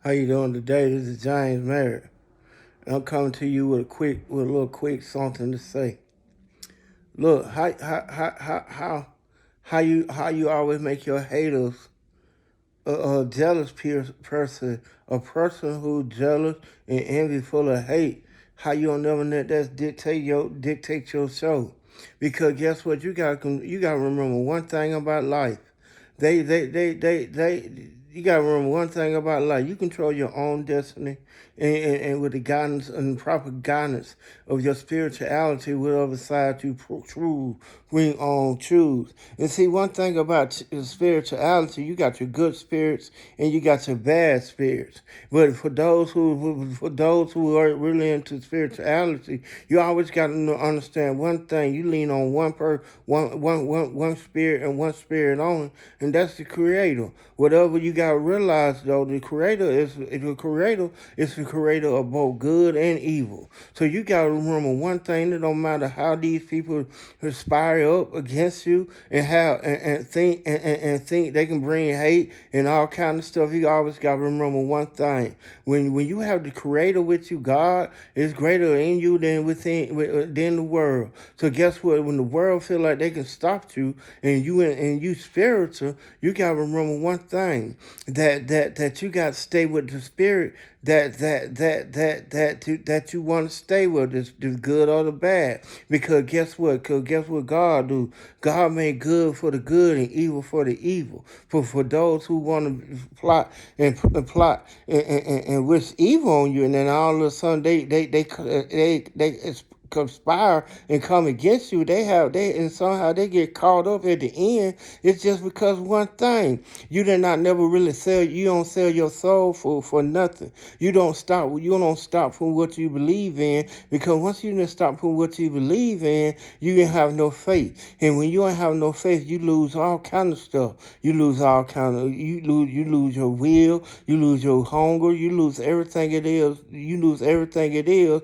How you doing today? This is James Merritt. And I'm coming to you with a little quick something to say. Look, how you always make your haters a jealous person, a person who jealous and envy, full of hate. How you don't never let that dictate your show, because guess what? You gotta remember one thing about life. They you gotta remember one thing about life. You control your own destiny, and with the guidance and proper guidance of your spirituality, whatever side you choose. And see, one thing about spirituality, you got your good spirits and you got your bad spirits. But for those who are really into spirituality, you always got to understand one thing. You lean on one spirit and one spirit only, and that's the Creator. Whatever you got to realize, though, the creator of both good and evil. So you got to remember one thing: it don't matter how these people conspire up against you and think they can bring hate and all kind of stuff. You always got to remember one thing: when you have the Creator with you, God is greater in you than the world. So guess what? When the world feel like they can stop you and you spiritual, you got to remember one thing: that you got to stay with the spirit that you want to stay with, the good or the bad. Because guess what God do? God made good for the good and evil for the evil. For those who want to plot and wish evil on you, and then all of a sudden they conspire and come against you. And somehow they get caught up at the end. It's just because one thing: you did not never really sell. You don't sell your soul for nothing. You don't stop from what you believe in, because once you didn't stop from what you believe in, you didn't have no faith. And when you don't have no faith, you lose all kind of stuff. You lose your will, you lose your hunger, you lose everything it is. You lose everything it is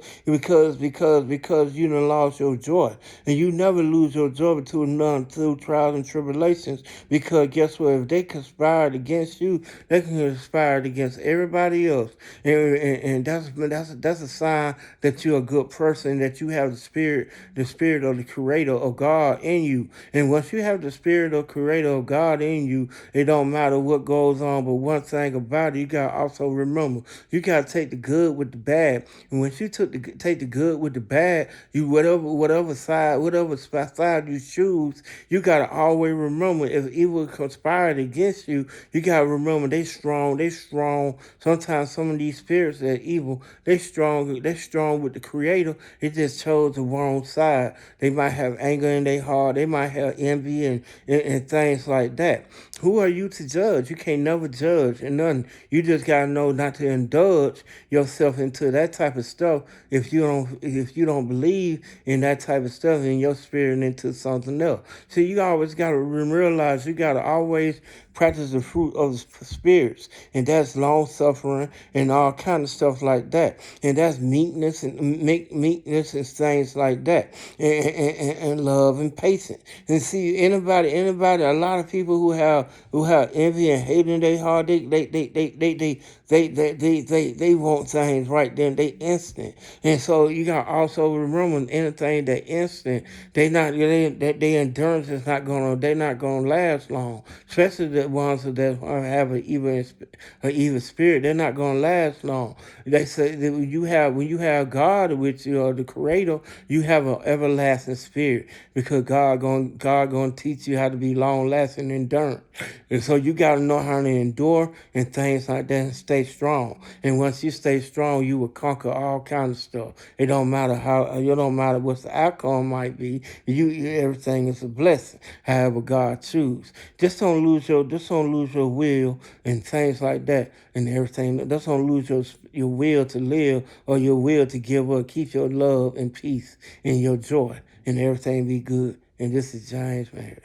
because you done lost your joy. And you never lose your joy through trials and tribulations, because guess what? If they conspired against you, they can conspire against everybody else. And that's a sign that you're a good person, that you have the spirit of the Creator of God in you. And once you have the spirit of Creator of God in you, it don't matter what goes on. But one thing about it, you gotta also remember, you gotta take the good with the bad. And once you take the good with the bad, you whatever side you choose, you gotta always remember, if evil conspired against you, you gotta remember they strong. They strong. Sometimes some of these spirits that are evil, they strong. They strong with the Creator. They just chose the wrong side. They might have anger in their heart. They might have envy and things like that. Who are you to judge? You can't never judge and nothing. You just gotta know not to indulge yourself into that type of stuff if you don't believe in that type of stuff in your spirit into something else. So you always gotta realize, you gotta always practice the fruit of the spirits, and that's long suffering and all kind of stuff like that, and that's meekness and things like that, and love and patience. And see, a lot of people who have envy and hate in their heart, they want things right then, they instant. And so you got to also remember, anything that instant, their endurance is not gonna last long. Especially the ones that have an evil spirit, they're not gonna last long. They say that when you have God with you, or the Creator, you have an everlasting spirit, because God gonna teach you how to be long lasting endurance. And so you gotta know how to endure and things like that, and stay strong. And once you stay strong, you will conquer all kinds of stuff. It don't matter what the outcome might be. Everything is a blessing. However God choose. Just don't lose your will and things like that and everything. Just don't lose your will to live, or your will to give up. Keep your love and peace and your joy, and everything be good. And this is James, man.